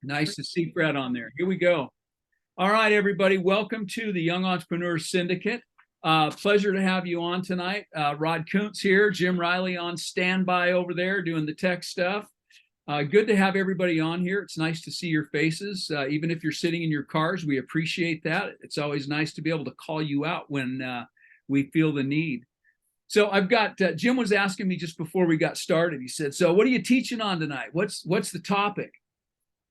Nice to see Fred on there. Here we go. All right, everybody. Welcome to the Young Entrepreneurs Syndicate. Pleasure to have you on tonight. Rod Kuntz here, Jim Riley on standby over there doing the tech stuff. Good to have everybody on here. It's nice to see your faces. Even if you're sitting in your cars, we appreciate that. It's always nice to be able to call you out when we feel the need. So I've got, Jim was asking me just before we got started. He said, so what are you teaching on tonight? What's the topic?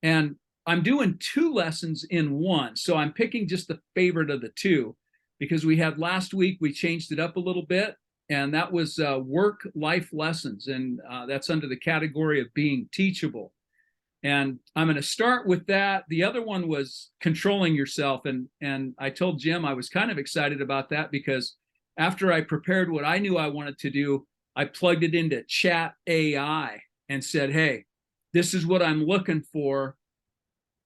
And I'm doing two lessons in one. So I'm picking just the favorite of the two because we had last week, we changed it up a little bit. And that was work-life lessons. And that's under the category of being teachable. And I'm going to start with that. The other one was controlling yourself. And I told Jim I was kind of excited about that because after I prepared what I knew I wanted to do, I plugged it into Chat AI and said, hey, this is what I'm looking for.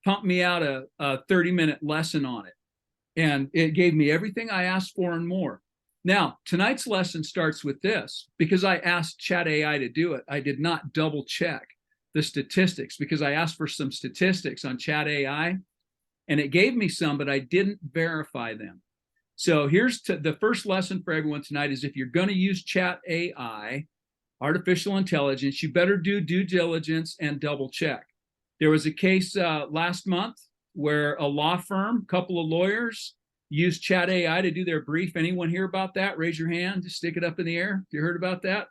Pump me out a 30-minute lesson on it. And it gave me everything I asked for and more. Now, tonight's lesson starts with this. Because I asked Chat AI to do it, I did not double check the statistics because I asked for some statistics on Chat AI and it gave me some, but I didn't verify them. So here's the first lesson for everyone tonight is if you're going to use Chat AI, artificial intelligence, you better do due diligence and double check. There was a case last month where a law firm, couple of lawyers, used Chat AI to do their brief. Anyone hear about that? Raise your hand. Just stick it up in the air. You heard about that?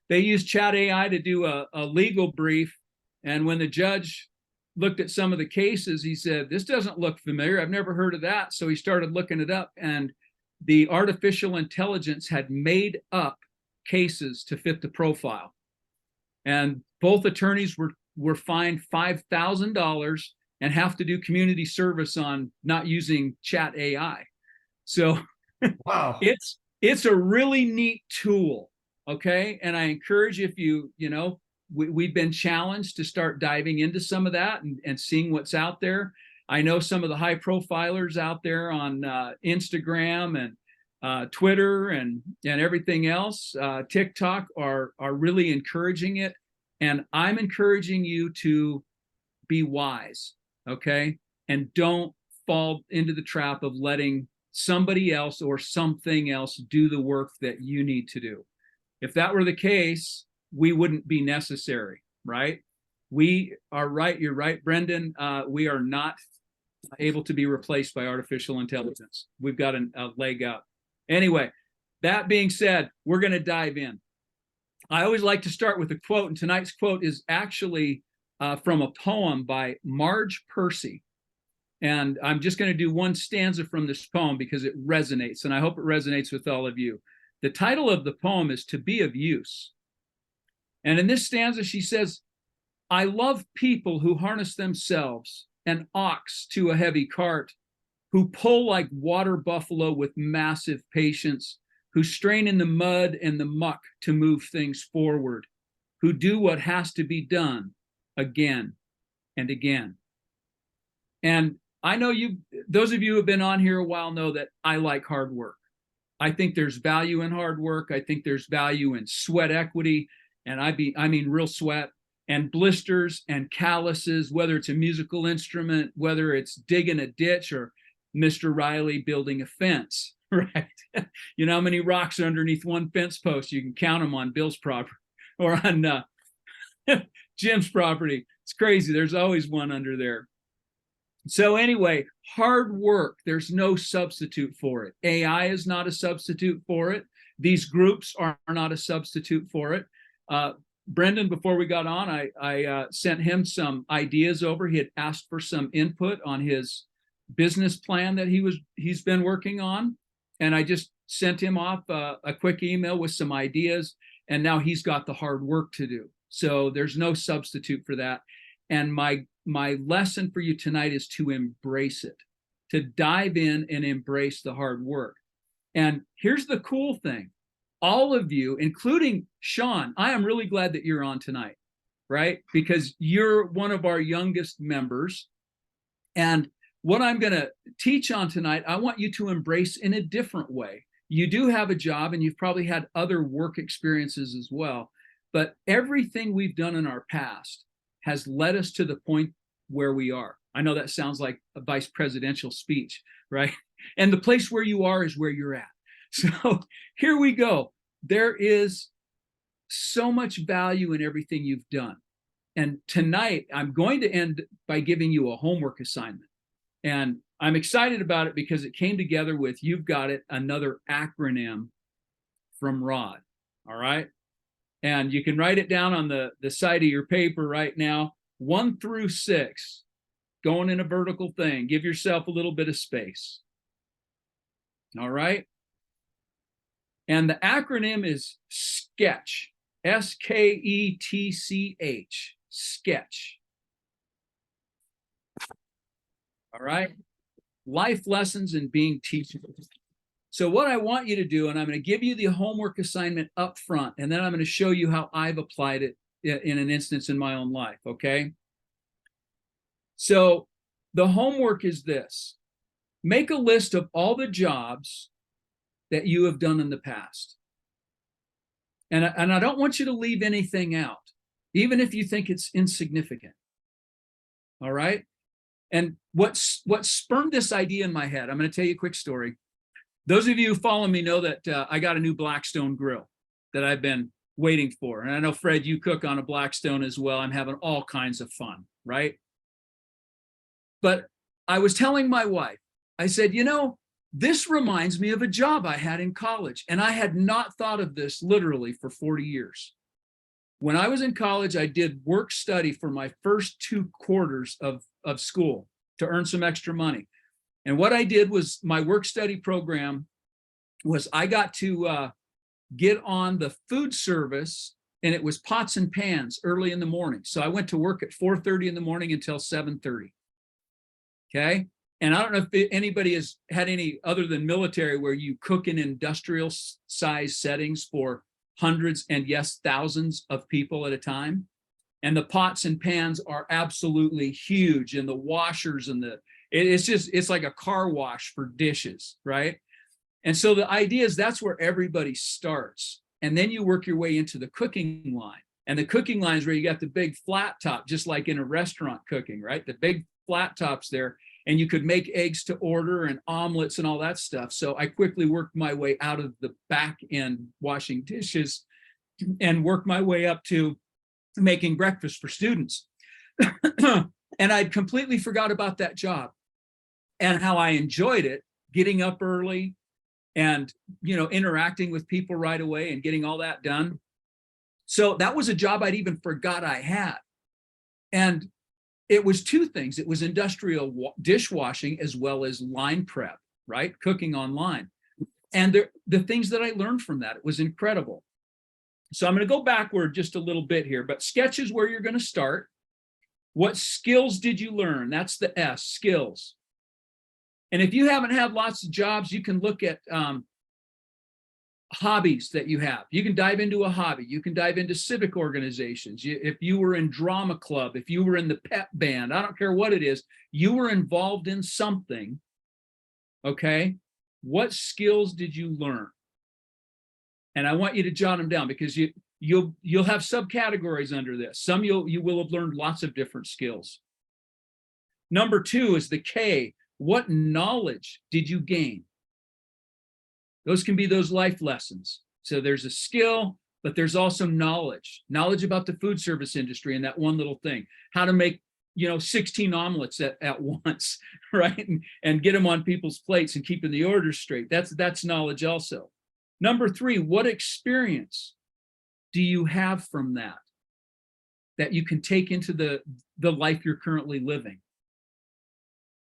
They used Chat AI to do a legal brief. And when the judge looked at some of the cases, he said, this doesn't look familiar. I've never heard of that. So he started looking it up. And the artificial intelligence had made up cases to fit the profile. And both attorneys were fined $5,000 and have to do community service on not using Chat AI. So wow, it's a really neat tool, okay? And I encourage if we've been challenged to start diving into some of that and seeing what's out there. I know some of the high profilers out there on Instagram and Twitter and everything else, TikTok are really encouraging it. And I'm encouraging you to be wise, okay? And don't fall into the trap of letting somebody else or something else do the work that you need to do. If that were the case, we wouldn't be necessary, right? We are right. You're right, Brendan. We are not able to be replaced by artificial intelligence. We've got a leg up. Anyway, that being said, we're going to dive in. I always like to start with a quote, and tonight's quote is actually from a poem by Marge Percy. And I'm just going to do one stanza from this poem because it resonates, and I hope it resonates with all of you. The title of the poem is To Be of Use. And in this stanza, she says, I love people who harness themselves, an ox to a heavy cart, who pull like water buffalo with massive patience, who strain in the mud and the muck to move things forward, who do what has to be done again and again. And I know those of you who have been on here a while know that I like hard work. I think there's value in hard work. I think there's value in sweat equity. And I mean real sweat and blisters and calluses, whether it's a musical instrument, whether it's digging a ditch or Mr. Riley building a fence, right? You know how many rocks are underneath one fence post? You can count them on Bill's property or on Jim's property. It's crazy. There's always one under there. So anyway, hard work, there's no substitute for it. AI is not a substitute for it. These groups are not a substitute for it. Brendan, before we got on, I sent him some ideas over. He had asked for some input on his business plan that he's been working on. And I just sent him off a quick email with some ideas. And now he's got the hard work to do. So there's no substitute for that. And my lesson for you tonight is to embrace it, to dive in and embrace the hard work. And here's the cool thing. All of you, including Sean, I am really glad that you're on tonight, right? Because you're one of our youngest members. And what I'm going to teach on tonight, I want you to embrace in a different way. You do have a job and you've probably had other work experiences as well. But everything we've done in our past has led us to the point where we are. I know that sounds like a vice presidential speech, right? And the place where you are is where you're at. So here we go. There is so much value in everything you've done. And tonight, I'm going to end by giving you a homework assignment. And I'm excited about it because it came together with, you've got it, another acronym from Rod. All right. And you can write it down on the side of your paper right now, 1 through 6, going in a vertical thing. Give yourself a little bit of space. All right. And the acronym is SKETCH, SKETCH, sketch. All right. Life lessons and being teachable. So what I want you to do, and I'm going to give you the homework assignment up front, and then I'm going to show you how I've applied it in an instance in my own life, okay? So the homework is this. Make a list of all the jobs that you have done in the past. And I don't want you to leave anything out, even if you think it's insignificant. All right? And what spurned this idea in my head, I'm going to tell you a quick story. Those of you who follow me know that I got a new Blackstone grill that I've been waiting for. And I know, Fred, you cook on a Blackstone as well. I'm having all kinds of fun, right? But I was telling my wife, I said, you know, this reminds me of a job I had in college. And I had not thought of this literally for 40 years. When I was in college, I did work study for my first 2 quarters of school to earn some extra money. And what I did was, my work study program was, I got to get on the food service, and it was pots and pans early in the morning. So I went to work at 4:30 in the morning until 7:30. Okay. And I don't know if anybody has had any other than military where you cook in industrial size settings for hundreds and yes, thousands of people at a time. And the pots and pans are absolutely huge, and the washers and it's like a car wash for dishes, right? And so the idea is that's where everybody starts. And then you work your way into the cooking line. And the cooking line is where you got the big flat top, just like in a restaurant cooking, right? The big flat tops there. And you could make eggs to order and omelets and all that stuff. So I quickly worked my way out of the back end washing dishes and worked my way up to making breakfast for students. And I'd completely forgot about that job and how I enjoyed it, getting up early and, you know, interacting with people right away and getting all that done. So that was a job I'd even forgot I had. And it was 2 things. It was industrial dishwashing as well as line prep, right? Cooking online. And the things that I learned from that, it was incredible. So I'm going to go backward just a little bit here, but sketch is where you're going to start. What skills did you learn? That's the S, skills. And if you haven't had lots of jobs, you can look at hobbies that you have. You can dive into a hobby. You can dive into civic organizations. If you were in drama club, if you were in the pep band, I don't care what it is, you were involved in something, okay? What skills did you learn? And I want you to jot them down, because you'll have subcategories under this. Some you will have learned lots of different skills. Number 2 is the K. What knowledge did you gain? Those can be those life lessons. So there's a skill, but there's also knowledge about the food service industry and that one little thing, how to make, 16 omelets at once, right? And get them on people's plates and keeping the orders straight. That's knowledge also. Number 3, what experience do you have from that you can take into the life you're currently living?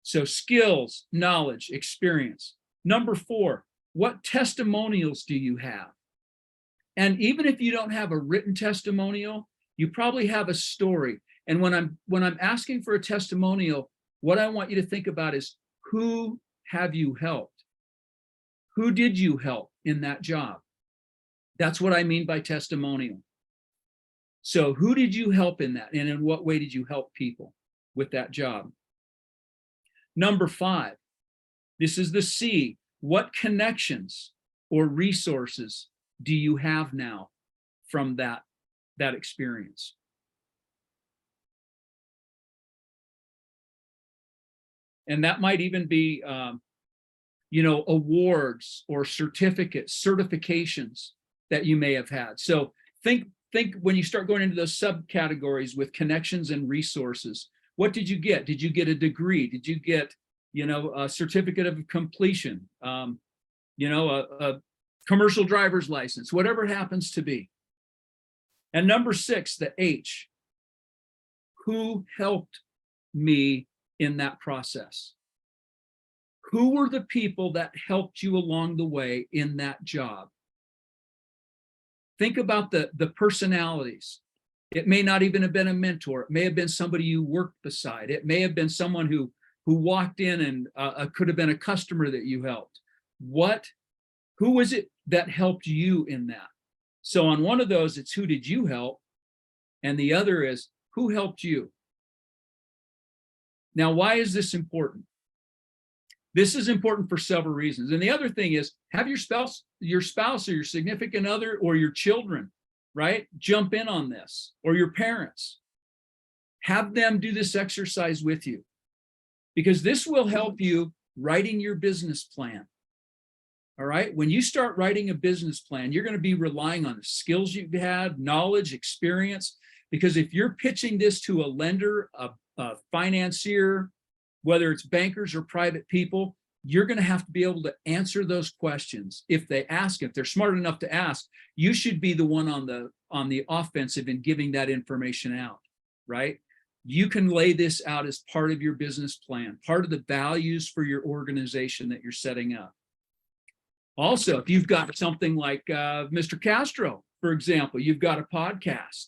So skills, knowledge, experience. Number 4, what testimonials do you have? And even if you don't have a written testimonial, you probably have a story. And when I'm asking for a testimonial, what I want you to think about is, who have you helped? Who did you help in that job? That's what I mean by testimonial. So who did you help in that? And in what way did you help people with that job? Number 5, this is the C. What connections or resources do you have now from that experience? And that might even be, awards or certificates, certifications that you may have had. So think when you start going into those subcategories with connections and resources, what did you get? Did you get a degree? Did you get, a certificate of completion? A commercial driver's license, whatever it happens to be. And number 6, the H, who helped me in that process? Who were the people that helped you along the way in that job? Think about the personalities. It may not even have been a mentor. It may have been somebody you worked beside. It may have been someone who walked in and could have been a customer that you helped. Who was it that helped you in that? So on one of those, it's who did you help? And the other is who helped you? Now, why is this important? This is important for several reasons. And the other thing is, have your spouse or your significant other or your children, right, jump in on this, or your parents. Have them do this exercise with you, because this will help you writing your business plan. All right. When you start writing a business plan, you're going to be relying on the skills you've had, knowledge, experience, because if you're pitching this to a lender, a financier, whether it's bankers or private people, you're going to have to be able to answer those questions. If they ask, if they're smart enough to ask, you should be the one on the offensive in giving that information out, right? You can lay this out as part of your business plan, part of the values for your organization that you're setting up. Also, if you've got something like Mr. Castro, for example, you've got a podcast.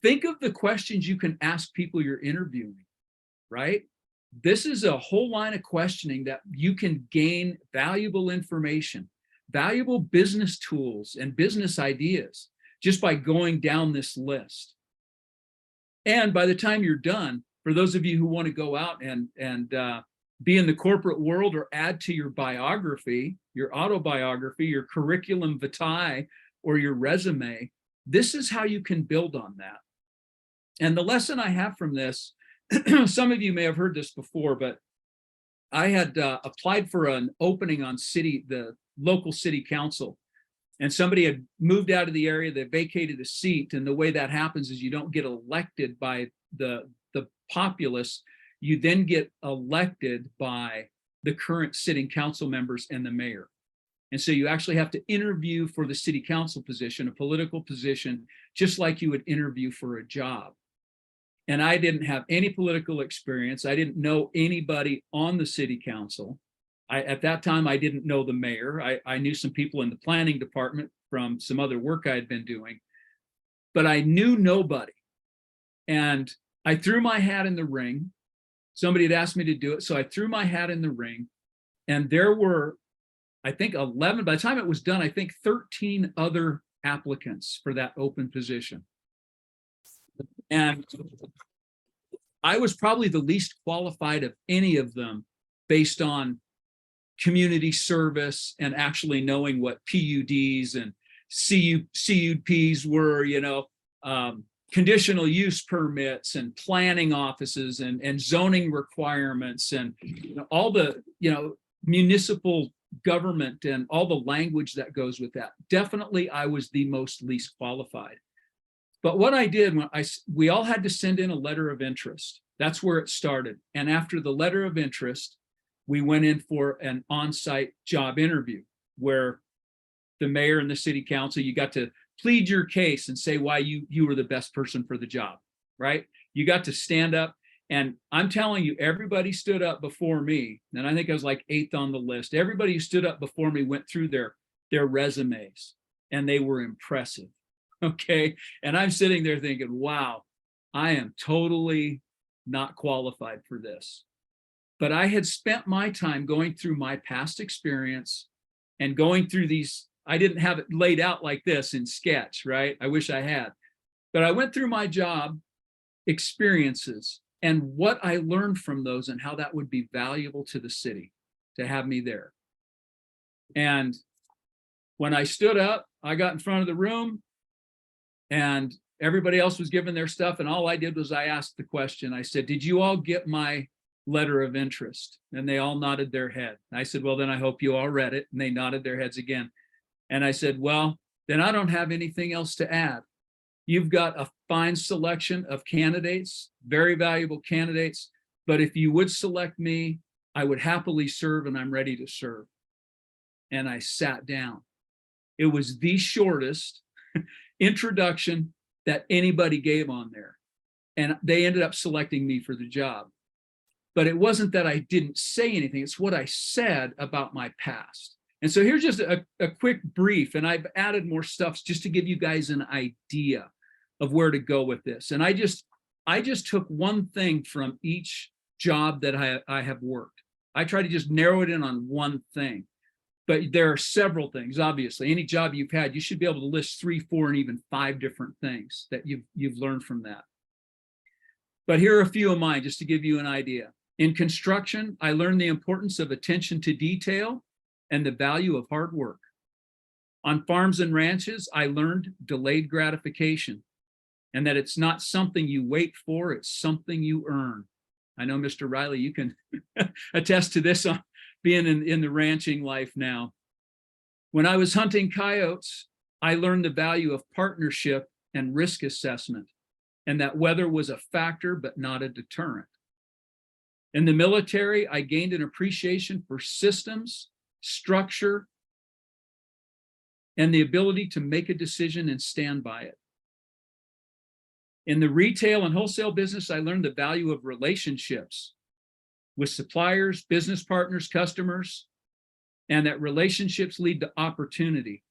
Think of the questions you can ask people you're interviewing, right? This is a whole line of questioning that you can gain valuable information, valuable business tools and business ideas just by going down this list. And by the time you're done, for those of you who want to go out and be in the corporate world or add to your biography, your autobiography, your curriculum vitae, or your resume, this is how you can build on that. And the lesson I have from this, some of you may have heard this before, but I had applied for an opening on the local city council, and somebody had moved out of the area, they vacated a seat, and the way that happens is you don't get elected by the populace, you then get elected by the current sitting council members and the mayor. And so you actually have to interview for the city council position, a political position, just like you would interview for a job. And I didn't have any political experience. I didn't know anybody on the city council. At that time, I didn't know the mayor. I knew some people in the planning department from some other work I had been doing, but I knew nobody. And I threw my hat in the ring. Somebody had asked me to do it, so I threw my hat in the ring. And there were, I think, 11, by the time it was done, I think 13 other applicants for that open position. And I was probably the least qualified of any of them based on community service and actually knowing what PUDs and CUPs were, conditional use permits and planning offices and zoning requirements and all the, municipal government and all the language that goes with that. Definitely, I was the most least qualified. But what I did, we all had to send in a letter of interest. That's where it started. And after the letter of interest, we went in for an on-site job interview where the mayor and the city council, you got to plead your case and say why you were the best person for the job, right? You got to stand up. And I'm telling you, everybody stood up before me. And I think I was like 8th on the list. Everybody who stood up before me went through their resumes, and they were impressive. Okay. And I'm sitting there thinking, wow, I am totally not qualified for this. But I had spent my time going through my past experience and going through these. I didn't have it laid out like this in sketch, right? I wish I had. But I went through my job experiences and what I learned from those and how that would be valuable to the city to have me there. And when I stood up, I got in front of the room and everybody else was giving their stuff. And all I did was I asked the question. I said, did you all get my letter of interest. And they all nodded their head. I said, well, then I hope you all read it. And they nodded their heads again. And I said, well, then I don't have anything else to add. You've got a fine selection of candidates, very valuable candidates. But if you would select me, I would happily serve, and I'm ready to serve. And I sat down. It was the shortest introduction that anybody gave on there. And they ended up selecting me for the job. But it wasn't that I didn't say anything. It's what I said about my past. And so here's just a quick brief, and I've added more stuff just to give you guys an idea of where to go with this. And I just took one thing from each job that I have worked. I try to just narrow it in on one thing. But there are several things, obviously. Any job you've had, you should be able to list 3, 4, and even 5 different things that you've learned from that. But here are a few of mine, just to give you an idea. In construction, I learned the importance of attention to detail and the value of hard work. On farms and ranches, I learned delayed gratification, and that it's not something you wait for, it's something you earn. I know, Mr. Riley, you can attest to this on being in the ranching life now. When I was hunting coyotes, I learned the value of partnership and risk assessment, and that weather was a factor but not a deterrent. In the military, I gained an appreciation for systems, structure, and the ability to make a decision and stand by it. In the retail and wholesale business, I learned the value of relationships with suppliers, business partners, customers, and that relationships lead to opportunity.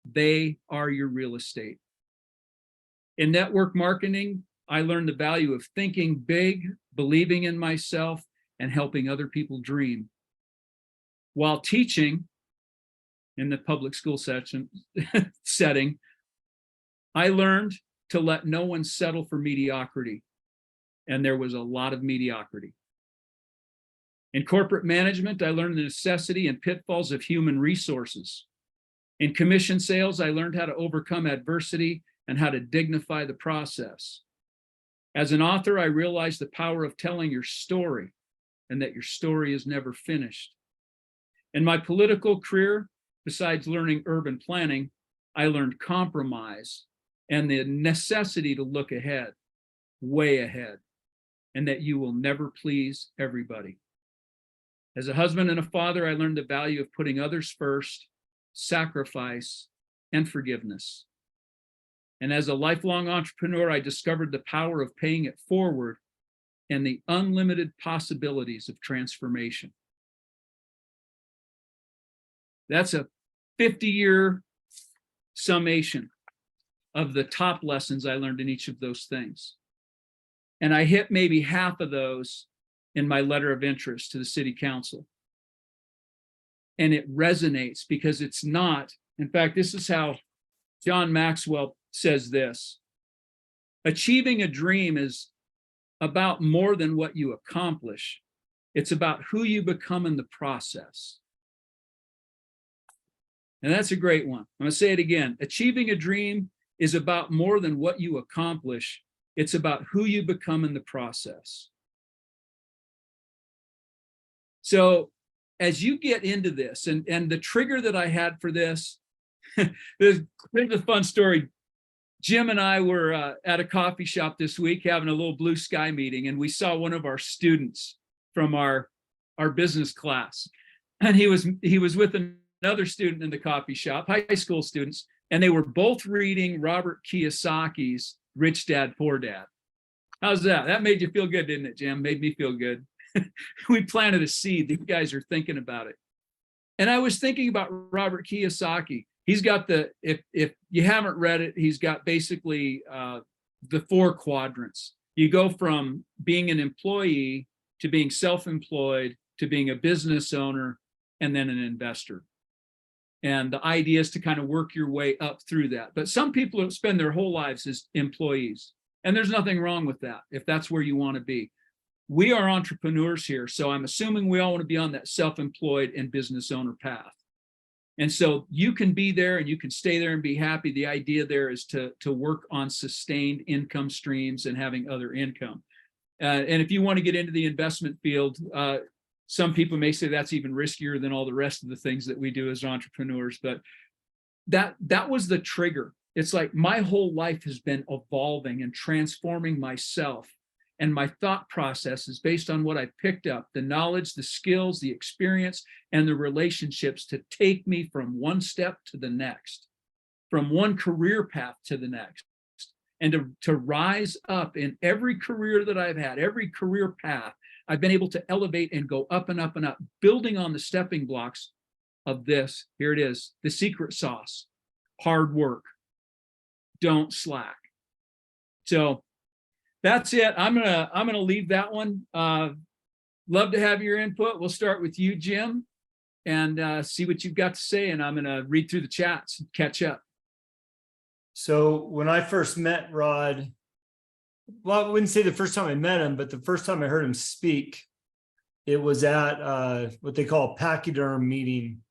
They are your real estate. In network marketing, I learned the value of thinking big, believing in myself, and helping other people dream. While teaching in the public school setting, I learned to let no one settle for mediocrity. And there was a lot of mediocrity. In corporate management, I learned the necessity and pitfalls of human resources. In commission sales, I learned how to overcome adversity and how to dignify the process. As an author, I realized the power of telling your story and that your story is never finished. In my political career, besides learning urban planning, I learned compromise and the necessity to look ahead, way ahead, and that you will never please everybody. As a husband and a father, I learned the value of putting others first, sacrifice, and forgiveness. And as a lifelong entrepreneur, I discovered the power of paying it forward and the unlimited possibilities of transformation. That's a 50-year summation of the top lessons I learned in each of those things. And I hit maybe half of those in my letter of interest to the city council. And it resonates because it's not, in fact, this is how John Maxwell says this: achieving a dream is about more than what you accomplish. It's about who you become in the process. And that's a great one. I'm going to say it again. Achieving a dream is about more than what you accomplish. It's about who you become in the process. So as you get into this, and the trigger that I had for this, there's a fun story. Jim and I were at a coffee shop this week having a little blue sky meeting, and we saw one of our students from our business class. And he was with another student in the coffee shop, high school students, and they were both reading Robert Kiyosaki's Rich Dad, Poor Dad. How's that? That made you feel good, didn't it, Jim? Made me feel good. We planted a seed. These guys are thinking about it. And I was thinking about Robert Kiyosaki. He's got if you haven't read it, he's got basically the 4 quadrants. You go from being an employee to being self-employed to being a business owner and then an investor. And the idea is to kind of work your way up through that. But some people spend their whole lives as employees. And there's nothing wrong with that if that's where you want to be. We are entrepreneurs here, so I'm assuming we all want to be on that self-employed and business owner path. And so you can be there and you can stay there and be happy. The idea there is to work on sustained income streams and having other income. And if you want to get into the investment field, some people may say that's even riskier than all the rest of the things that we do as entrepreneurs. But that was the trigger. It's like my whole life has been evolving and transforming myself and my thought processes based on what I picked up, the knowledge, the skills, the experience, and the relationships to take me from one step to the next, from one career path to the next, and to rise up in every career that I've had, every career path. I've been able to elevate and go up and up and up, building on the stepping blocks of this. Here it is, the secret sauce: hard work. Don't slack. So that's it. I'm gonna leave that one. Love to have your input. We'll start with you, Jim, and see what you've got to say. And I'm gonna read through the chats and catch up. So when I first met Rod, well, I wouldn't say the first time I met him, but the first time I heard him speak, it was at what they call a pachyderm meeting.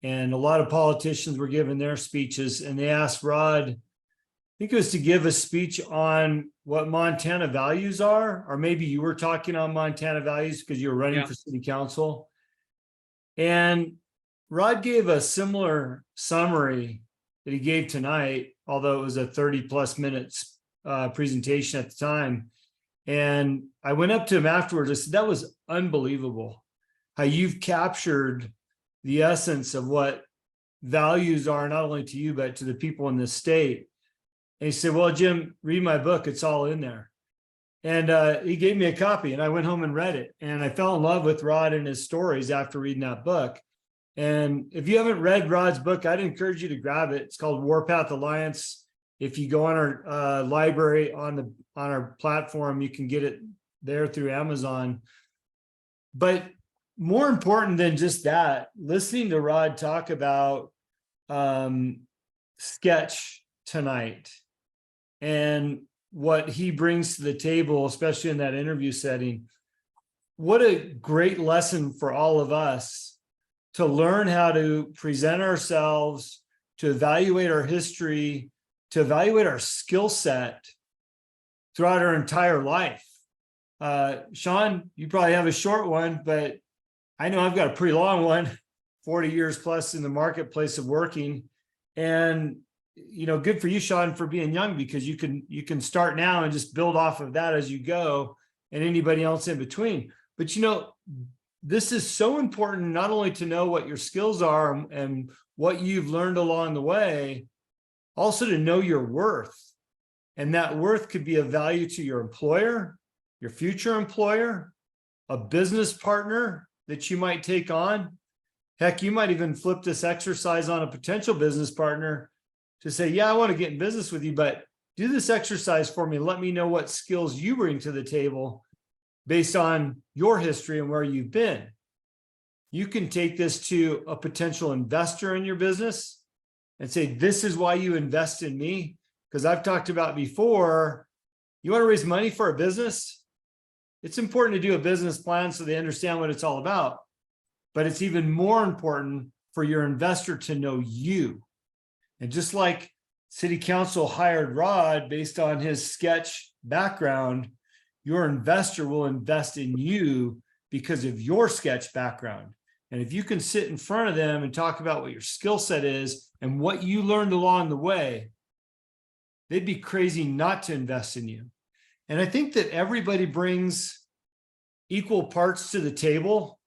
And a lot of politicians were giving their speeches, and they asked Rod, I think it was to give a speech on what Montana values are, or maybe you were talking on Montana values because you were running for city council. And Rod gave a similar summary that he gave tonight, although it was a 30+ minutes presentation at the time. And I went up to him afterwards. I said, that was unbelievable how you've captured the essence of what values are, not only to you, but to the people in this state. And he said, well, Jim, read my book. It's all in there. And he gave me a copy, and I went home and read it. And I fell in love with Rod and his stories after reading that book. And if you haven't read Rod's book, I'd encourage you to grab it. It's called Warpath Alliance. If you go on our library on our platform, you can get it there through Amazon. But more important than just that, listening to Rod talk about sketch tonight and what he brings to the table, especially in that interview setting, what a great lesson for all of us to learn how to present ourselves, to evaluate our history, to evaluate our skill set throughout our entire life. Sean, you probably have a short one, but I know I've got a pretty long one, 40 years plus in the marketplace of working. And, you know, good for you, Sean, for being young, because you can start now and just build off of that as you go, and anybody else in between. But, you know, this is so important, not only to know what your skills are and what you've learned along the way, also to know your worth. And that worth could be of value to your employer, your future employer, a business partner that you might take on. Heck, you might even flip this exercise on a potential business partner to say, yeah, I want to get in business with you, but do this exercise for me. Let me know what skills you bring to the table based on your history and where you've been. You can take this to a potential investor in your business and say, this is why you invest in me. Because I've talked about before, you want to raise money for a business? It's important to do a business plan so they understand what it's all about. But it's even more important for your investor to know you. And just like City Council hired Rod based on his sketch background, your investor will invest in you because of your sketch background. And if you can sit in front of them and talk about what your skill set is and what you learned along the way, they'd be crazy not to invest in you. And I think that everybody brings equal parts to the table,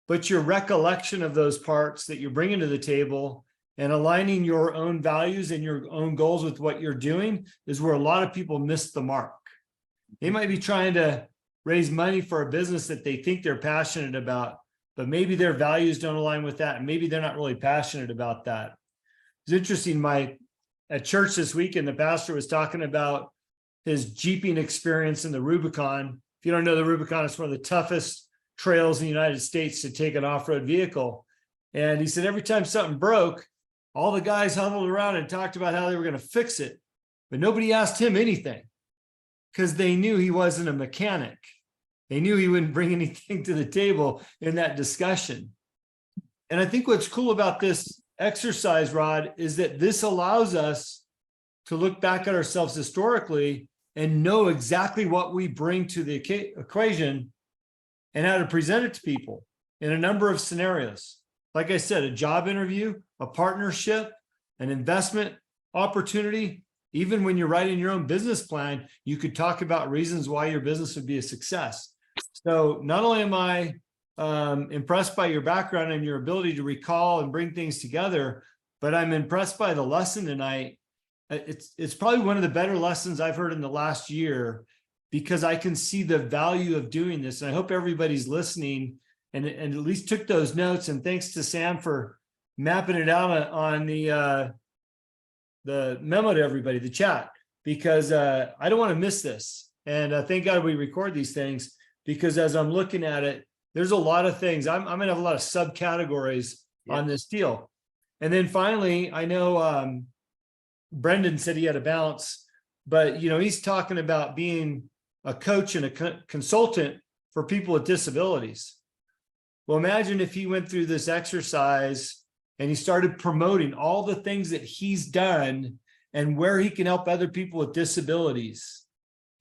but your recollection of those parts that you're bringing to the table and aligning your own values and your own goals with what you're doing is where a lot of people miss the mark. They might be trying to raise money for a business that they think they're passionate about, but maybe their values don't align with that. And maybe they're not really passionate about that. It's interesting. At church this weekend, the pastor was talking about his Jeeping experience in the Rubicon. If you don't know the Rubicon, it's one of the toughest trails in the United States to take an off-road vehicle. And he said every time something broke, all the guys huddled around and talked about how they were going to fix it. But nobody asked him anything because they knew he wasn't a mechanic. They knew he wouldn't bring anything to the table in that discussion. And I think what's cool about this exercise, Rod, is that this allows us to look back at ourselves historically and know exactly what we bring to the equation and how to present it to people in a number of scenarios. Like I said, a job interview, a partnership, an investment opportunity. Even when you're writing your own business plan, you could talk about reasons why your business would be a success. So not only am I impressed by your background and your ability to recall and bring things together, but I'm impressed by the lesson tonight. It's probably one of the better lessons I've heard in the last year, because I can see the value of doing this. And I hope everybody's listening and at least took those notes. And thanks to Sam for mapping it out on the memo to everybody, the chat, because I don't want to miss this. And thank God we record these things, because as I'm looking at it, there's a lot of things. I'm going to have a lot of subcategories on this deal. And then finally, I know Brendan said he had a bounce, but he's talking about being a coach and a consultant for people with disabilities. Well, imagine if he went through this exercise and he started promoting all the things that he's done and where he can help other people with disabilities.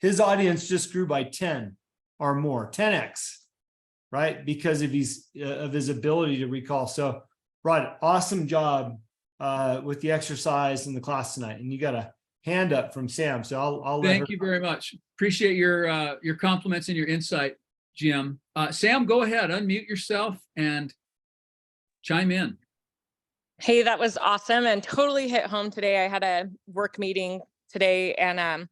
His audience just grew by 10 or more, 10x, right? Because of his ability to recall. So, Rod, awesome job with the exercise in the class tonight. And you got a hand up from Sam. So I'll let her. Thank you very much. Appreciate your compliments and your insight, Jim. Sam, go ahead, unmute yourself and chime in. Hey, that was awesome and totally hit home today. I had a work meeting today, and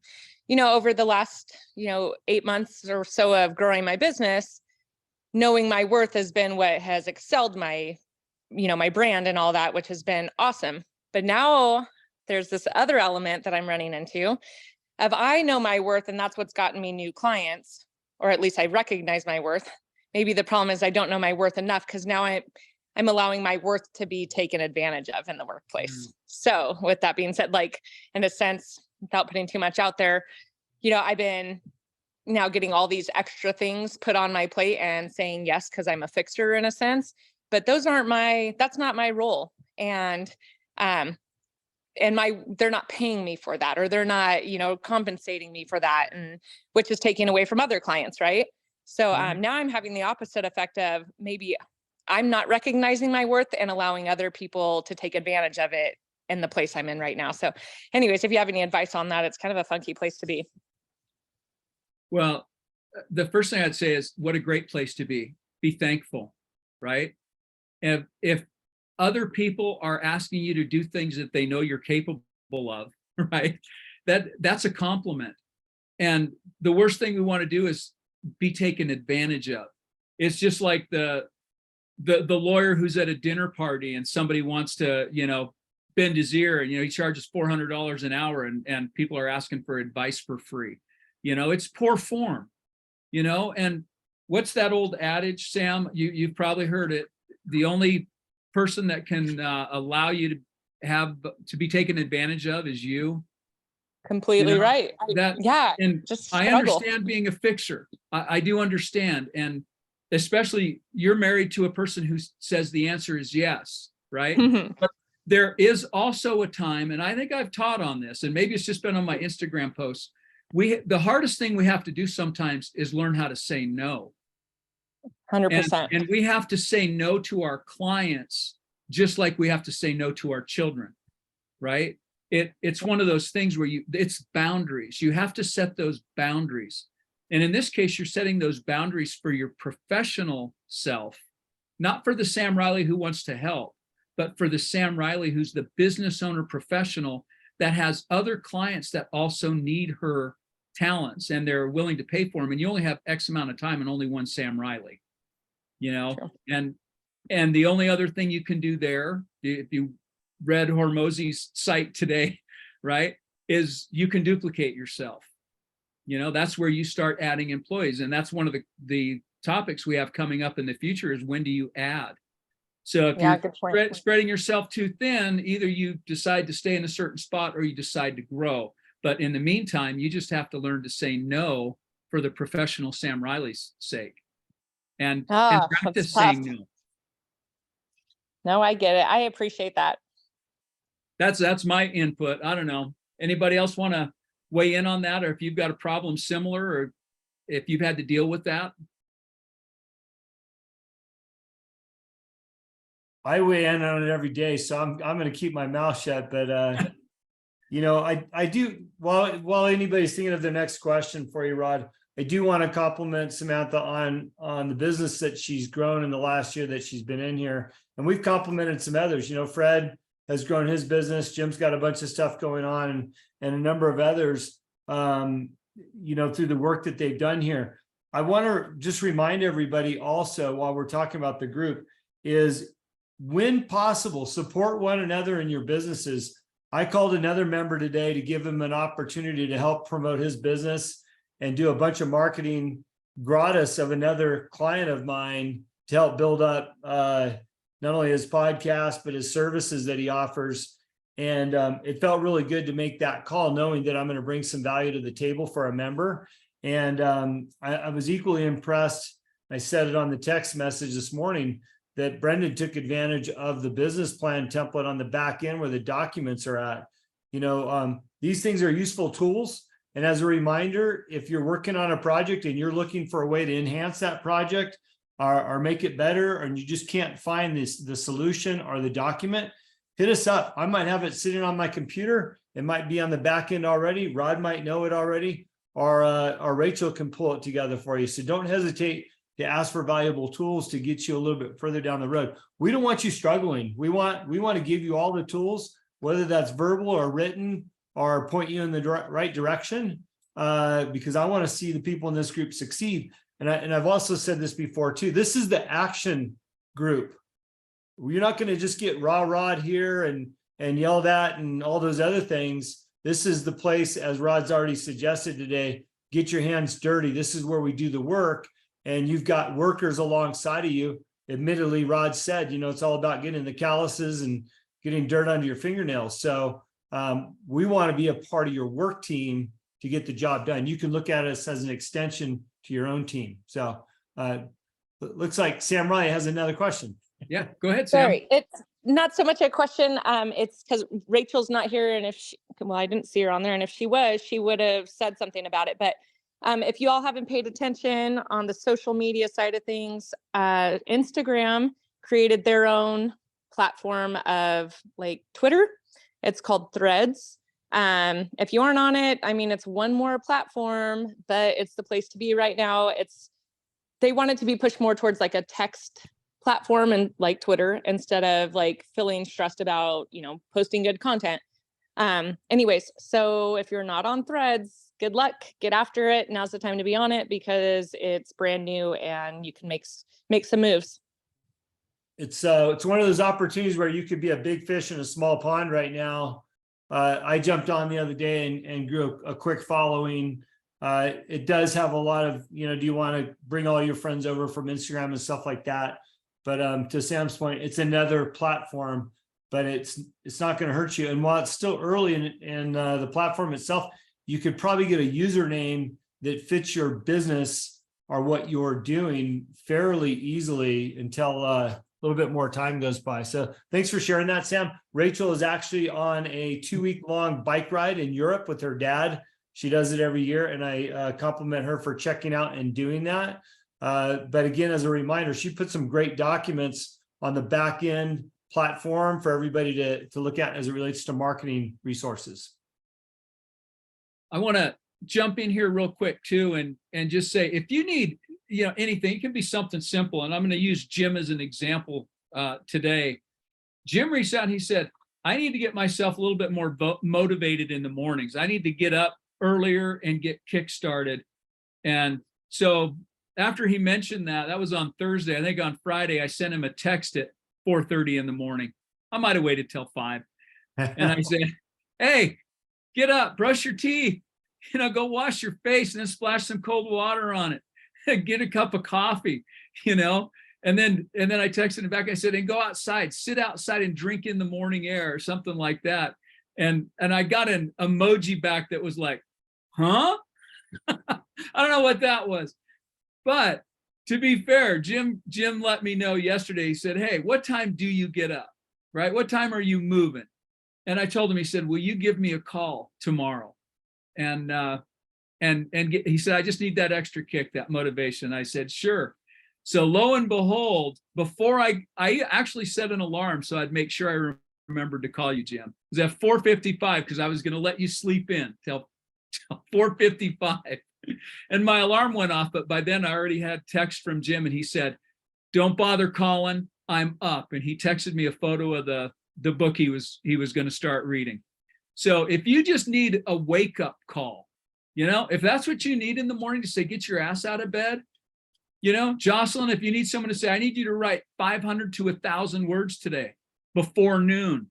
over the last 8 months or so of growing my business, knowing my worth has been what has excelled my my brand and all that, which has been awesome. But now there's this other element that I'm running into of I know my worth, and that's what's gotten me new clients, or at least I recognize my worth. Maybe the problem is I don't know my worth enough, because now I'm allowing my worth to be taken advantage of in the workplace. So with that being said, like, in a sense, without putting too much out there, I've been now getting all these extra things put on my plate and saying yes, because I'm a fixer in a sense, but that's not my role. And they're not paying me for that, or they're not, compensating me for that, and which is taking away from other clients. Right. So now I'm having the opposite effect of maybe I'm not recognizing my worth and allowing other people to take advantage of it in the place I'm in right now. So anyways, if you have any advice on that, it's kind of a funky place to be. Well, the first thing I'd say is what a great place to be. Be thankful, right? If other people are asking you to do things that they know you're capable of, right? That's a compliment. And the worst thing we want to do is be taken advantage of. It's just like the lawyer who's at a dinner party and somebody wants to, bend his ear, and he charges $400 an hour, and people are asking for advice for free. It's poor form. And what's that old adage, Sam? You've probably heard it. The only person that can allow you to be taken advantage of is you. Completely right. And just I understand being a fixer. I do understand. And especially you're married to a person who says the answer is yes, right? But there is also a time, and I think I've taught on this, and maybe it's just been on my Instagram posts. The hardest thing we have to do sometimes is learn how to say no. 100%. And we have to say no to our clients, just like we have to say no to our children, right? It's one of those things where it's boundaries. You have to set those boundaries. And in this case, you're setting those boundaries for your professional self, not for the Sam Riley who wants to help, but for the Sam Riley who's the business owner professional that has other clients that also need her talents, and they're willing to pay for them. And you only have X amount of time and only one Sam Riley, True. And the only other thing you can do there, if you read Hormozi's site today, right, is you can duplicate yourself. That's where you start adding employees. And that's one of the topics we have coming up in the future is, when do you add? So if you're spreading yourself too thin, either you decide to stay in a certain spot or you decide to grow. But in the meantime, you just have to learn to say no for the professional Sam Riley's sake. And practice saying no. No, I get it. I appreciate that. That's my input. I don't know. Anybody else want to weigh in on that, or if you've got a problem similar, or if you've had to deal with that? I weigh in on it every day, so I'm going to keep my mouth shut. But you know, I do, while anybody's thinking of the next question for you, Rod, I do want to compliment Samantha on the business that she's grown in the last year that she's been in here. And we've complimented some others. You know, Fred has grown his business. Jim's got a bunch of stuff going on, and a number of others, you know, through the work that they've done here. I want to just remind everybody also, while we're talking about the group, is when possible, support one another in your businesses. I called another member today to give him an opportunity to help promote his business and do a bunch of marketing gratis of another client of mine to help build up not only his podcast, but his services that he offers. And it felt really good to make that call, knowing that I'm going to bring some value to the table for a member. And I was equally impressed. I said it on the text message this morning that Brendan took advantage of the business plan template on the back end where the documents are at. You know, these things are useful tools. And as a reminder, if you're working on a project and you're looking for a way to enhance that project or make it better, and you just can't find the solution or the document, hit us up. I might have it sitting on my computer. It might be on the back end already. Rod might know it already, or Rachel can pull it together for you. So don't hesitate to ask for valuable tools to get you a little bit further down the road. We don't want you struggling. We want to give you all the tools, whether that's verbal or written, or point you in the right direction, because I want to see the people in this group succeed. And I've also said this before too. This is the action group. You're not going to just get Rod here and yelled at and all those other things. This is the place, as Rod's already suggested today, get your hands dirty. This is where we do the work. And you've got workers alongside of you. Admittedly, Rod said, you know, it's all about getting the calluses and getting dirt under your fingernails. So we want to be a part of your work team to get the job done. You can look at us as an extension to your own team. So looks like Sam Riley has another question. Yeah, go ahead, Sam. Sorry, it's not so much a question. It's because Rachel's not here, and well, I didn't see her on there, and if she was, she would have said something about it. But if you all haven't paid attention on the social media side of things, Instagram created their own platform of like Twitter. It's called Threads. If you aren't on it, I mean, it's one more platform, but it's the place to be right now. They want it to be pushed more towards like a text platform and like Twitter, instead of like feeling stressed about, you know, posting good content. Anyways, so if you're not on Threads, good luck, get after it. Now's the time to be on it because it's brand new and you can make some moves. It's one of those opportunities where you could be a big fish in a small pond right now. I jumped on the other day and grew a quick following. It does have a lot of, you know, do you want to bring all your friends over from Instagram and stuff like that? But to Sam's point, it's another platform, but it's not going to hurt you. And while it's still early in the platform itself, you could probably get a username that fits your business or what you're doing fairly easily until a little bit more time goes by. So thanks for sharing that, Sam. Rachel is actually on a 2-week-long bike ride in Europe with her dad. She does it every year, and I compliment her for checking out and doing that. But again, as a reminder, she put some great documents on the back end platform for everybody to look at as it relates to marketing resources. I want to jump in here real quick too, and just say, if you need, you know, anything, it can be something simple. And I'm going to use Jim as an example today. Jim reached out and he said, I need to get myself a little bit more motivated in the mornings. I need to get up earlier and get kick-started. And so after he mentioned that was on Thursday. I think on Friday, I sent him a text at 4:30 in the morning. I might have waited till 5. And I said, hey, get up, brush your teeth, you know, go wash your face and then splash some cold water on it. Get a cup of coffee, you know, and then I texted him back. I said, and go outside, sit outside and drink in the morning air or something like that. And I got an emoji back that was like, huh? I don't know what that was. But to be fair, Jim let me know yesterday. He said, hey, what time do you get up? Right? What time are you moving? And I told him, he said, will you give me a call tomorrow? he said, I just need that extra kick, that motivation. I said, sure. So lo and behold, before I actually set an alarm so I'd make sure I remembered to call you, Jim. It was at 4:55 because I was going to let you sleep in till 4:55. And my alarm went off, but by then I already had text from Jim, and he said, don't bother calling, I'm up. And he texted me a photo of the book he was going to start reading. So if you just need a wake up call, if that's what you need in the morning to say, get your ass out of bed, Jocelyn, if you need someone to say, I need you to write 500 to 1,000 words today before noon,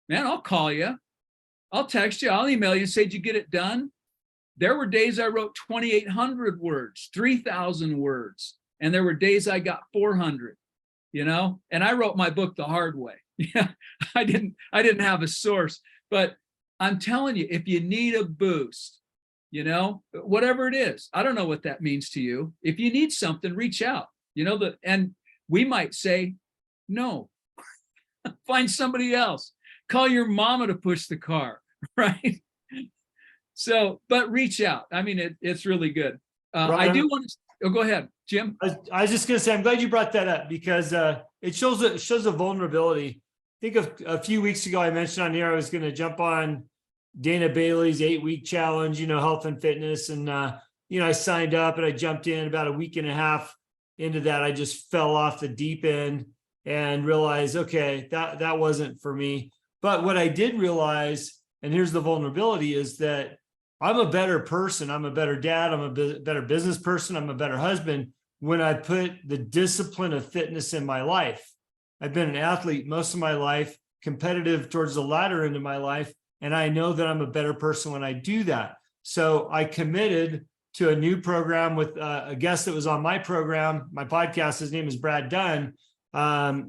man, I'll call you. I'll text you. I'll email you and say, did you get it done? There were days I wrote 2,800 words, 3,000 words. And there were days I got 400, and I wrote my book the hard way. Yeah, I didn't have a source, but I'm telling you, if you need a boost, whatever it is, I don't know what that means to you. If you need something, reach out, and we might say, no, find somebody else, call your mama to push the car, right? So, but reach out. I mean, it's really good. I do want to, go ahead, Jim. I was just going to say, I'm glad you brought that up because it shows a vulnerability. I think a few weeks ago, I mentioned on here, I was going to jump on Dana Bailey's 8-week challenge, health and fitness. And, I signed up and I jumped in about a week and a half into that. I just fell off the deep end and realized, okay, that wasn't for me. But what I did realize, and here's the vulnerability, is that I'm a better person. I'm a better dad. I'm a better business person. I'm a better husband when I put the discipline of fitness in my life. I've been an athlete most of my life, competitive towards the latter end of my life. And I know that I'm a better person when I do that. So I committed to a new program with a guest that was on my program, my podcast. His name is Brad Dunn.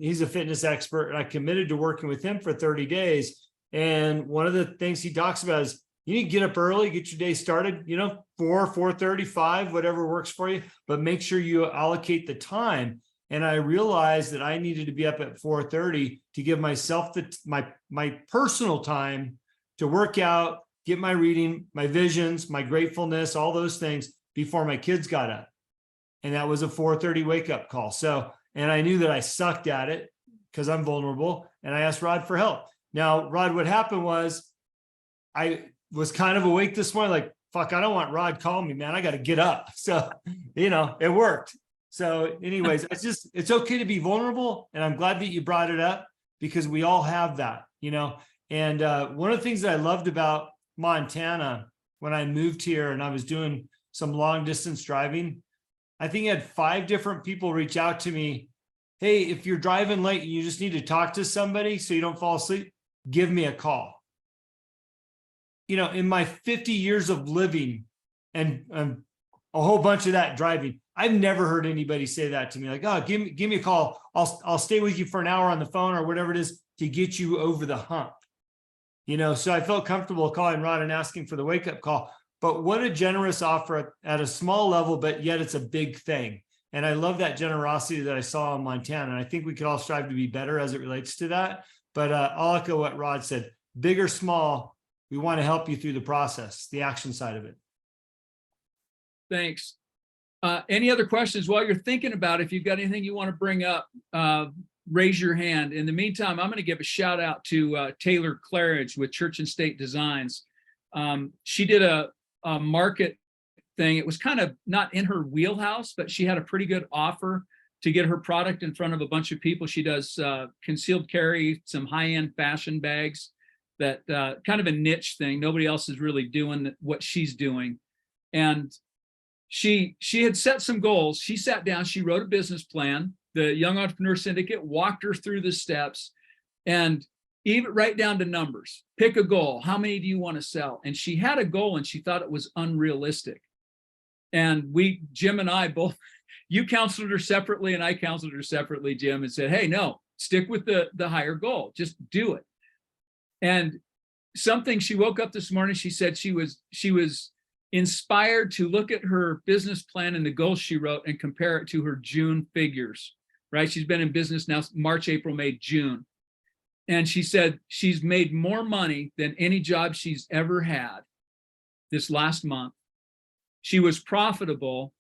He's a fitness expert. And I committed to working with him for 30 days. And one of the things he talks about is you need to get up early, get your day started, 4:30, 5, whatever works for you, but make sure you allocate the time. And I realized that I needed to be up at 4:30 to give myself my personal time to work out, get my reading, my visions, my gratefulness, all those things before my kids got up. And that was a 4:30 wake up call. So, and I knew that I sucked at it because I'm vulnerable. And I asked Rod for help. Now, Rod, what happened was I was kind of awake this morning, like, fuck, I don't want Rod calling me, man. I got to get up. So, it worked. So anyways, it's okay to be vulnerable. And I'm glad that you brought it up because we all have that, and one of the things that I loved about Montana when I moved here and I was doing some long distance driving, I think I had 5 different people reach out to me. Hey, if you're driving late and you just need to talk to somebody so you don't fall asleep, give me a call. In my 50 years of living and a whole bunch of that driving, I've never heard anybody say that to me. Like, oh, give me a call. I'll stay with you for an hour on the phone or whatever it is to get you over the hump. So I felt comfortable calling Rod and asking for the wake up call. But what a generous offer at a small level, but yet it's a big thing. And I love that generosity that I saw in Montana. And I think we could all strive to be better as it relates to that. But I'll echo what Rod said, big or small, we want to help you through the process, the action side of it. Thanks. Any other questions while you're thinking about it? If you've got anything you want to bring up, raise your hand. In the meantime, I'm going to give a shout out to Taylor Claridge with Church and State Designs. She did a market thing. It was kind of not in her wheelhouse, but she had a pretty good offer to get her product in front of a bunch of people. She does concealed carry, some high-end fashion bags, that kind of a niche thing. Nobody else is really doing what she's doing. And she had set some goals. She sat down, she wrote a business plan. The Young Entrepreneur Syndicate walked her through the steps and even right down to numbers. Pick a goal. How many do you want to sell? And she had a goal and she thought it was unrealistic. And Jim and I both, you counseled her separately and I counseled her separately, Jim, and said, hey, no, stick with the higher goal. Just do it. And something, she woke up this morning, she said she was inspired to look at her business plan and the goals she wrote and compare it to her June figures, right? She's been in business now, March, April, May, June. And she said she's made more money than any job she's ever had. this last month. She was profitable,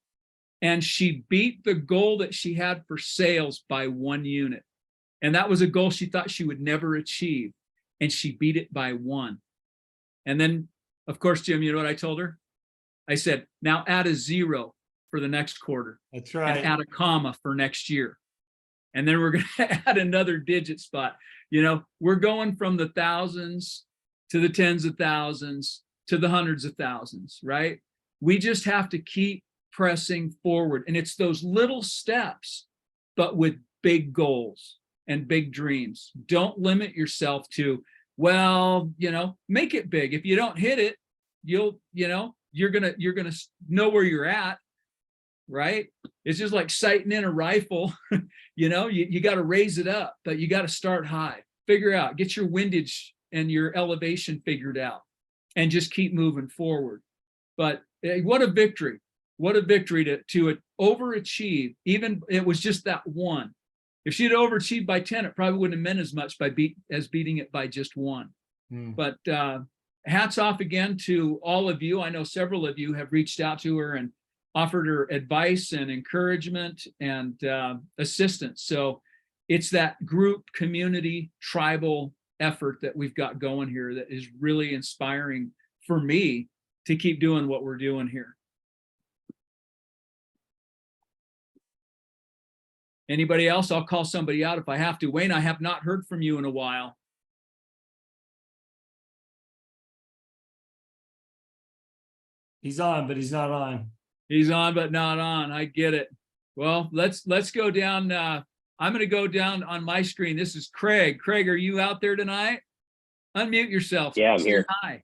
and she beat the goal that she had for sales by 1 unit. And that was a goal she thought she would never achieve. And she beat it by 1. And then, of course, Jim, you know what I told her? I said, now add a 0 for the next quarter. That's And right. add a comma for next year. And then we're going to add another digit spot. You know, we're going from the thousands to the tens of thousands to the hundreds of thousands, right? We just have to keep pressing forward. And it's those little steps, but with big goals and big dreams. Don't limit yourself to, well, you know, make it big. If you don't hit it, you're gonna know where you're at, right? It's just like sighting in a rifle. You got to raise it up, but you got to start high. Figure out, get your windage and your elevation figured out, and just keep moving forward. But what a victory! What a victory to overachieve. Even it was just that 1. If she'd overachieved by 10, it probably wouldn't have meant as much as beating it by just 1. But hats off again to all of you. I know several of you have reached out to her and offered her advice and encouragement and assistance. So it's that group, community, tribal effort that we've got going here that is really inspiring for me to keep doing what we're doing here. Anybody else? I'll call somebody out if I have to. Wayne, I have not heard from you in a while. He's on, but he's not on. He's on, but not on. I get it. Well, let's go down. I'm going to go down on my screen. This is Craig. Craig, are you out there tonight? Unmute yourself. Yeah, I'm Say here. hi.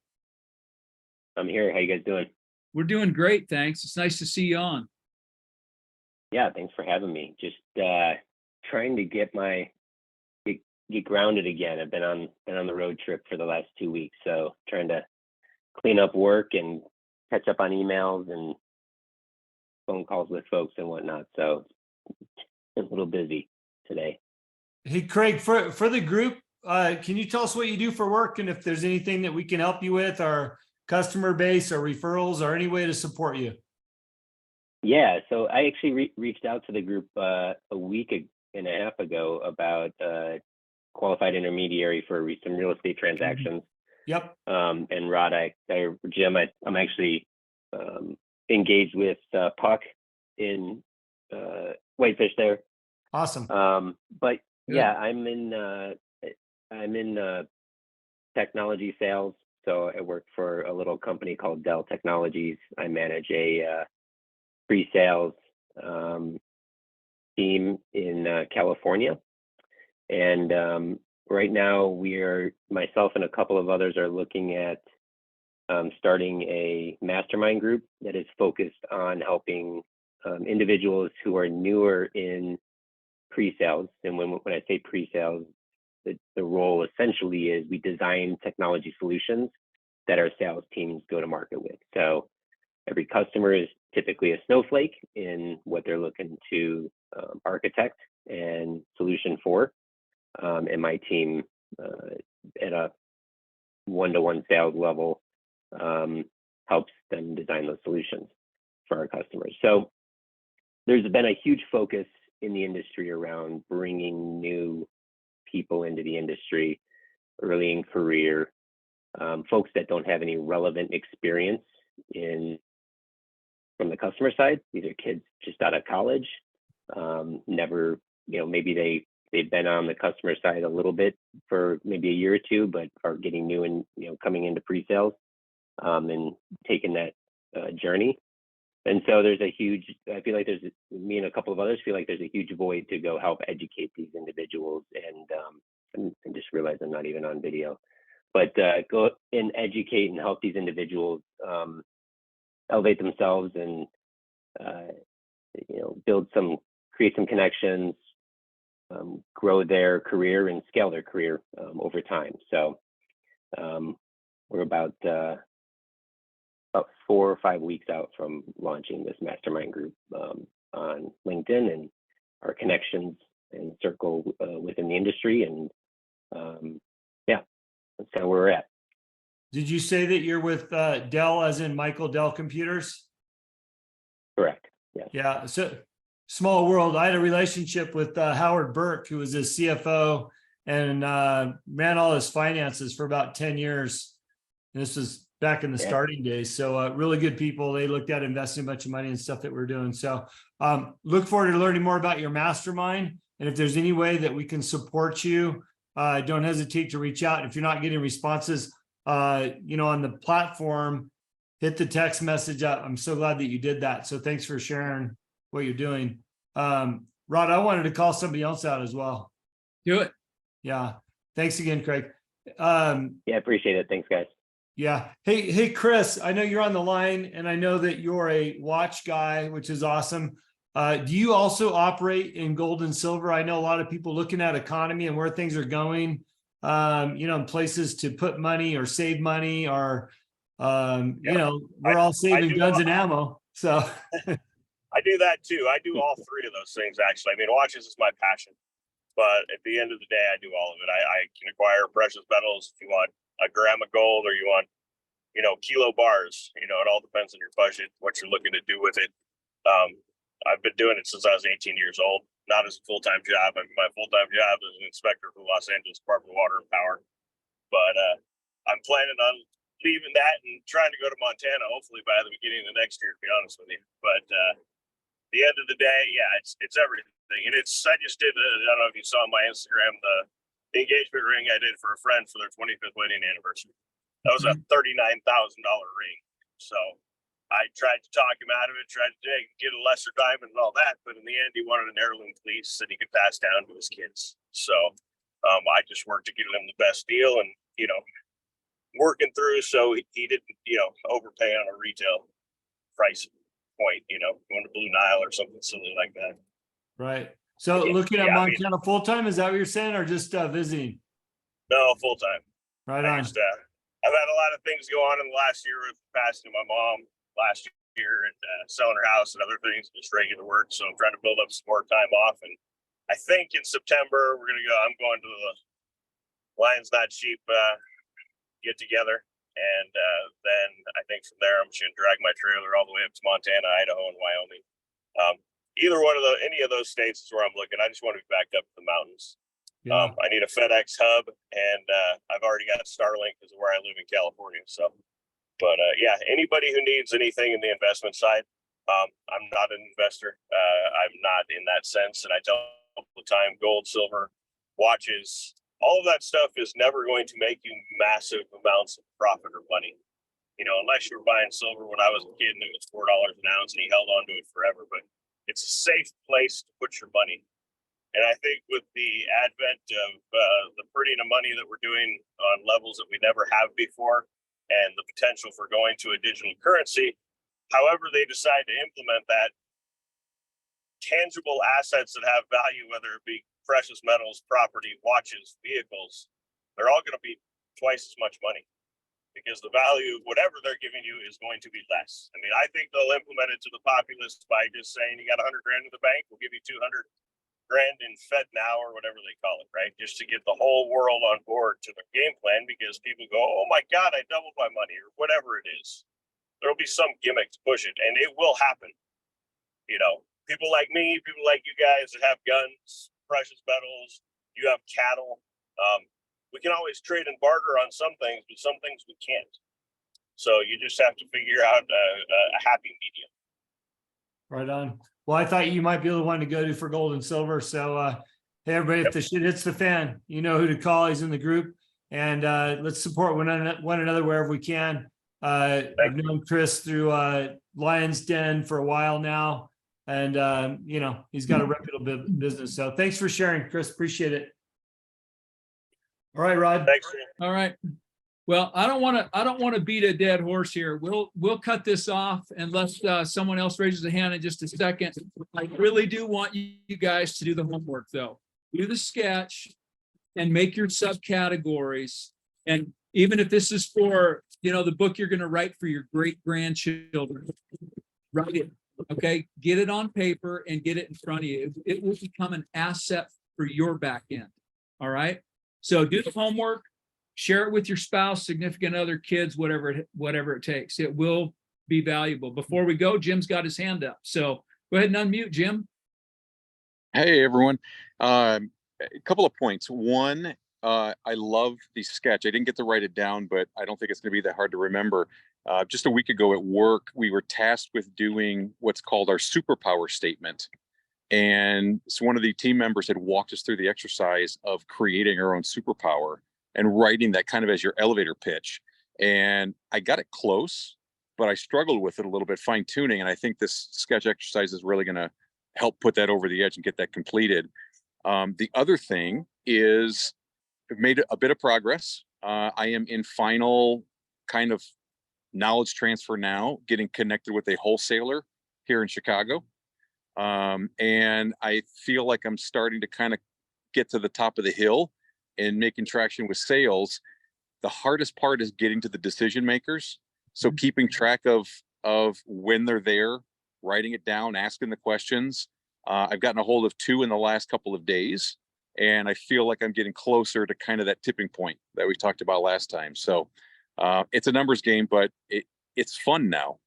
I'm here. How you guys doing? We're doing great, thanks. It's nice to see you on. Yeah, thanks for having me. Just trying to get grounded again. I've been on the road trip for the last 2 weeks, so trying to clean up work and catch up on emails and phone calls with folks and whatnot. So a little busy today. Hey, Craig, for the group, can you tell us what you do for work and if there's anything that we can help you with, our customer base or referrals or any way to support you? Yeah, so I actually reached out to the group a week and a half ago about qualified intermediary for some real estate transactions. Yep. And Rod, Jim, I'm actually engaged with Puck in Whitefish there. Awesome. But Good. yeah, I'm in technology sales. So I work for a little company called Dell Technologies. I manage a pre-sales team in California, and right now myself and a couple of others are looking at starting a mastermind group that is focused on helping individuals who are newer in pre-sales. And when I say pre-sales, the role essentially is we design technology solutions that our sales teams go to market with. So every customer is typically a snowflake in what they're looking to architect and solution for. And my team at a one-to-one sales level helps them design those solutions for our customers. So there's been a huge focus in the industry around bringing new people into the industry early in career, folks that don't have any relevant experience from the customer side. These are kids just out of college, never, maybe they've been on the customer side a little bit for maybe a year or two, but are getting new and coming into pre-sales and taking that journey. And so I feel like me and a couple of others feel like there's a huge void to go help educate these individuals and just realize I'm not even on video, but go and educate and help these individuals elevate themselves and create some connections, grow their career and scale their career over time. So we're about 4 or 5 weeks out from launching this mastermind group on LinkedIn, and our connections and circle within the industry. And yeah, that's kind of where we're at. Did you say that you're with Dell, as in Michael Dell Computers? Correct. Yes. Yeah, so small world. I had a relationship with Howard Burke, who was his CFO and ran all his finances for about 10 years. And this was back in the Yeah. starting days. So really good people. They looked at investing a bunch of money and stuff that we're doing. So look forward to learning more about your mastermind. And if there's any way that we can support you, don't hesitate to reach out. If you're not getting responses, on the platform, hit the text message up. I'm so glad that you did that. So thanks for sharing what you're doing. Rod, I wanted to call somebody else out as well. Do it. Yeah. Thanks again, Craig. Yeah, appreciate it. Thanks, guys. Yeah. Hey, Chris, I know you're on the line and I know that you're a watch guy, which is awesome. Do you also operate in gold and silver? I know a lot of people looking at economy and where things are going, in places to put money or save money or, we're all saving guns and ammo. So I do that too. I do all three of those things, actually. I mean, watches is my passion, but at the end of the day, I do all of it. I can acquire precious metals if you want a gram of gold or you want, kilo bars, it all depends on your budget, what you're looking to do with it. I've been doing it since I was 18 years old, not as a full-time job. I mean, my full-time job is an inspector for the Los Angeles Department of Water and Power, but I'm planning on leaving that and trying to go to Montana, hopefully by the beginning of the next year, to be honest with you. But the end of the day, yeah, it's everything. And I just did, I don't know if you saw on my Instagram, the engagement ring I did for a friend for their 25th wedding anniversary. That was a $39,000 ring. So I tried to talk him out of it, tried to get a lesser diamond and all that. But in the end, he wanted an heirloom piece that he could pass down to his kids. So I just worked to get him the best deal and, working through so he didn't, overpay on a retail price point, going to Blue Nile or something silly like that. right. So looking at Montana full-time, is that what you're saying, or just visiting? No, full-time. Right on. I've had a lot of things go on in the last year with passing of my mom last year and selling her house and other things, just regular work. So I'm trying to build up some more time off. And I think in September, I'm going to the Lions Not Cheap get together. And then I think from there, I'm just going to drag my trailer all the way up to Montana, Idaho, and Wyoming. Any of those states is where I'm looking. I just want to be backed up to the mountains. Yeah. I need a FedEx hub, and I've already got Starlink because of where I live in California. So, but anybody who needs anything in the investment side, I'm not an investor. I'm not in that sense, and I tell all the time, gold, silver, watches, all of that stuff is never going to make you massive amounts of profit or money. Unless you were buying silver when I was a kid and it was $4 an ounce and he held on to it forever. But it's a safe place to put your money. And I think with the advent of the printing of money that we're doing on levels that we never have before, and the potential for going to a digital currency, however they decide to implement that, tangible assets that have value, whether it be precious metals, property, watches, vehicles, they're all going to be twice as much money because the value of whatever they're giving you is going to be less. I mean, I think they'll implement it to the populace by just saying you got 100 grand in the bank, we'll give you 200 grand in Fed now or whatever they call it, right? Just to get the whole world on board to the game plan because people go, oh my God, I doubled my money or whatever it is. There'll be some gimmick to push it and it will happen. People like me, people like you guys that have guns, precious metals, you have cattle. We can always trade and barter on some things, but some things we can't. So you just have to figure out a happy medium. Right on. Well, I thought you might be the one to go to for gold and silver. So, hey, everybody, if the shit hits the fan, you know who to call. He's in the group. And let's support one another wherever we can. I've known Chris through Lion's Den for a while now. And, he's got a reputable business. So thanks for sharing, Chris. Appreciate it. All right, Rod. Thanks. All right. Well, I don't want to beat a dead horse here. We'll cut this off unless someone else raises a hand in just a second. I really do want you guys to do the homework though. Do the sketch and make your subcategories. And even if this is for, the book you're going to write for your great grandchildren, write it. Okay. Get it on paper and get it in front of you. It will become an asset for your back end. All right. So do the homework. share it with your spouse, significant other, kids, whatever it takes. It will be valuable. Before we go, Jim's got his hand up. So go ahead and unmute, Jim. Hey, everyone. A couple of points. One, I love the sketch. I didn't get to write it down, but I don't think it's going to be that hard to remember. Just a week ago at work, we were tasked with doing what's called our superpower statement. And so one of the team members had walked us through the exercise of creating our own superpower and writing that kind of as your elevator pitch. And I got it close, but I struggled with it a little bit, fine tuning. And I think this sketch exercise is really going to help put that over the edge and get that completed. The other thing is I've made a bit of progress. I am in final kind of knowledge transfer now, getting connected with a wholesaler here in Chicago. And I feel like I'm starting to kind of get to the top of the hill and making traction with sales. The hardest part is getting to the decision makers. So keeping track of when they're there, writing it down, asking the questions. I've gotten a hold of 2 in the last couple of days, and I feel like I'm getting closer to kind of that tipping point that we talked about last time. So it's a numbers game, but it's fun now.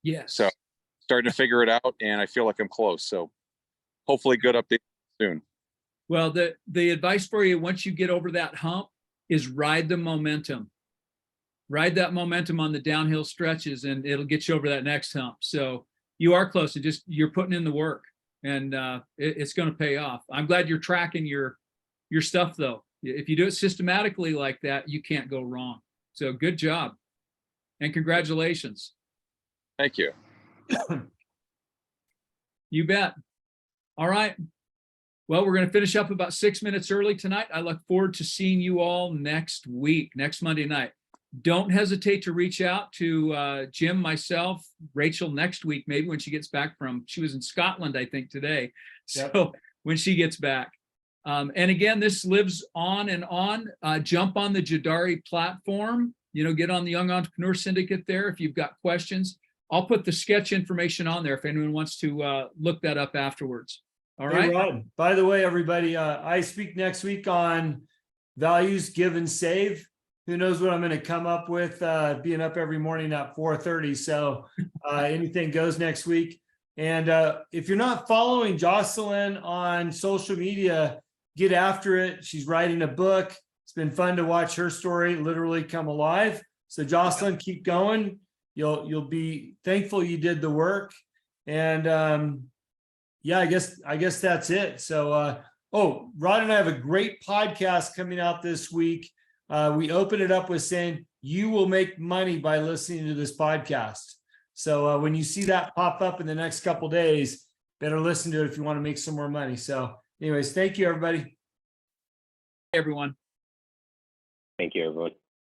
Yes. So starting to figure it out, and I feel like I'm close. So hopefully good update soon. Well, the advice for you, once you get over that hump, is ride the momentum. Ride that momentum on the downhill stretches, and it'll get you over that next hump. So you are close, and just you're putting in the work, and it's going to pay off. I'm glad you're tracking your stuff, though. If you do it systematically like that, you can't go wrong. So good job, and congratulations. Thank you. You bet. All right. Well, we're going to finish up about 6 minutes early tonight. I look forward to seeing you all next week, next Monday night. Don't hesitate to reach out to Jim, myself, Rachel next week, maybe when she gets back she was in Scotland, I think, today. Yep. So when she gets back. And again, this lives on and on. Jump on the Jadari platform, get on the Young Entrepreneur Syndicate there if you've got questions. I'll put the sketch information on there if anyone wants to look that up afterwards. All right. Hey, Rod, by the way, everybody, I speak next week on values, give and save. Who knows what I'm going to come up with, being up every morning at 4:30. So anything goes next week. And if you're not following Jocelyn on social media, get after it. She's writing a book. It's been fun to watch her story literally come alive. So Jocelyn, keep going. You'll be thankful you did the work. And yeah, I guess that's it. So Rod and I have a great podcast coming out this week. We open it up with saying you will make money by listening to this podcast. So when you see that pop up in the next couple of days, better listen to it if you want to make some more money. So anyways, thank you, everybody. Everyone. Thank you, everyone.